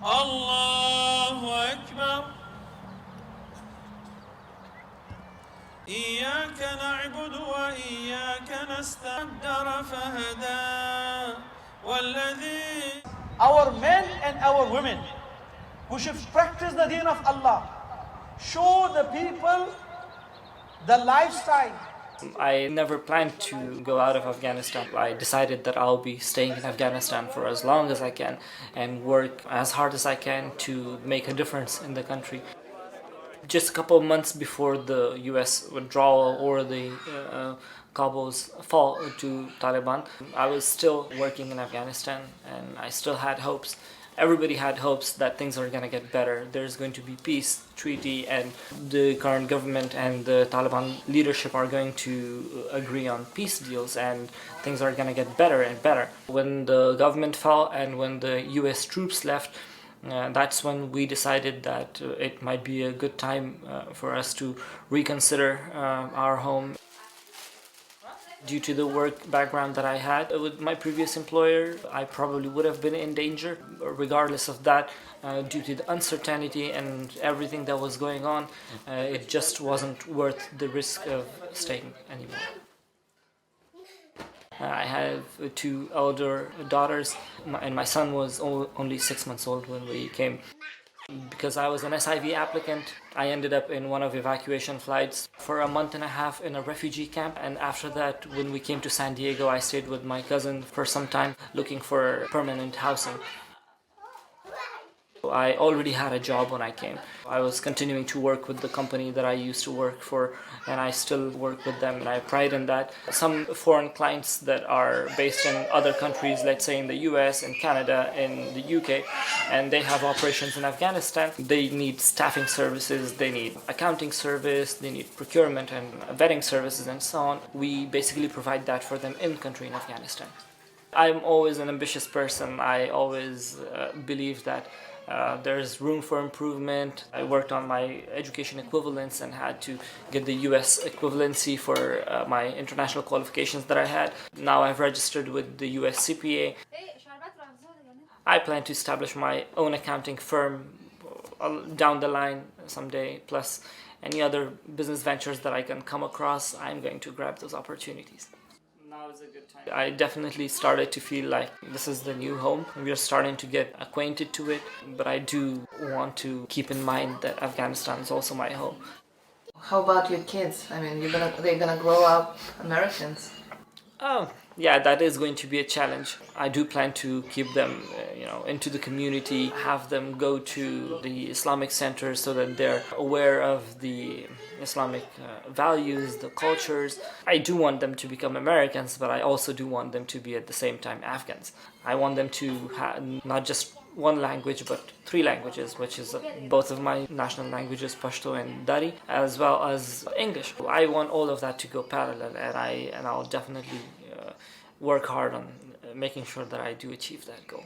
الله أكبر إياك نعبد وإياك نستقدر فهدى والذي Our men and our women who should practice the deen of Allah, show the people the lifestyle. I never planned to go out of Afghanistan. I decided that I'll be staying in Afghanistan for as long as I can and work as hard as I can to make a difference in the country. Just a couple of months before the US withdrawal or the Kabul's fall to Taliban, I was still working in Afghanistan and I still had hopes. Everybody had hopes that things are going to get better. There's going to be peace treaty and the current government and the Taliban leadership are going to agree on peace deals and things are going to get better and better. When the government fell and when the US troops left, that's when we decided that it might be a good time for us to reconsider our home. Due to the work background that I had with my previous employer, I probably would have been in danger. Regardless of that, due to the uncertainty and everything that was going on, it just wasn't worth the risk of staying anymore. I have two elder daughters, and my son was only 6 months old when we came. Because I was an SIV applicant, I ended up in one of evacuation flights for a month and a half in a refugee camp, and after that, when we came to San Diego, I stayed with my cousin for some time looking for permanent housing. I already had a job when I came. I was continuing to work with the company that I used to work for, and I still work with them, and I have pride in that. Some foreign clients that are based in other countries, let's say in the US, in Canada, in the UK, and they have operations in Afghanistan, they need staffing services, they need accounting service, they need procurement and vetting services and so on. We basically provide that for them in country in Afghanistan. I'm always an ambitious person. I always believe that there's room for improvement. I worked on my education equivalence and had to get the US equivalency for my international qualifications that I had. Now I've registered with the US CPA. I plan to establish my own accounting firm down the line someday, plus any other business ventures that I can come across, I'm going to grab those opportunities. Now is a good time. I definitely started to feel like this is the new home. We're starting to get acquainted to it, but I do want to keep in mind that Afghanistan is also my home. How about your kids? I mean, they're gonna grow up Americans. Oh, yeah, that is going to be a challenge. I do plan to keep them, into the community, have them go to the Islamic center so that they're aware of the Islamic values, the cultures. I do want them to become Americans, but I also do want them to be at the same time Afghans. I want them to have not just one language but three languages, which is both of my national languages, Pashto and Dari, as well as English. I want all of that to go parallel, and I'll definitely work hard on making sure that I do achieve that goal.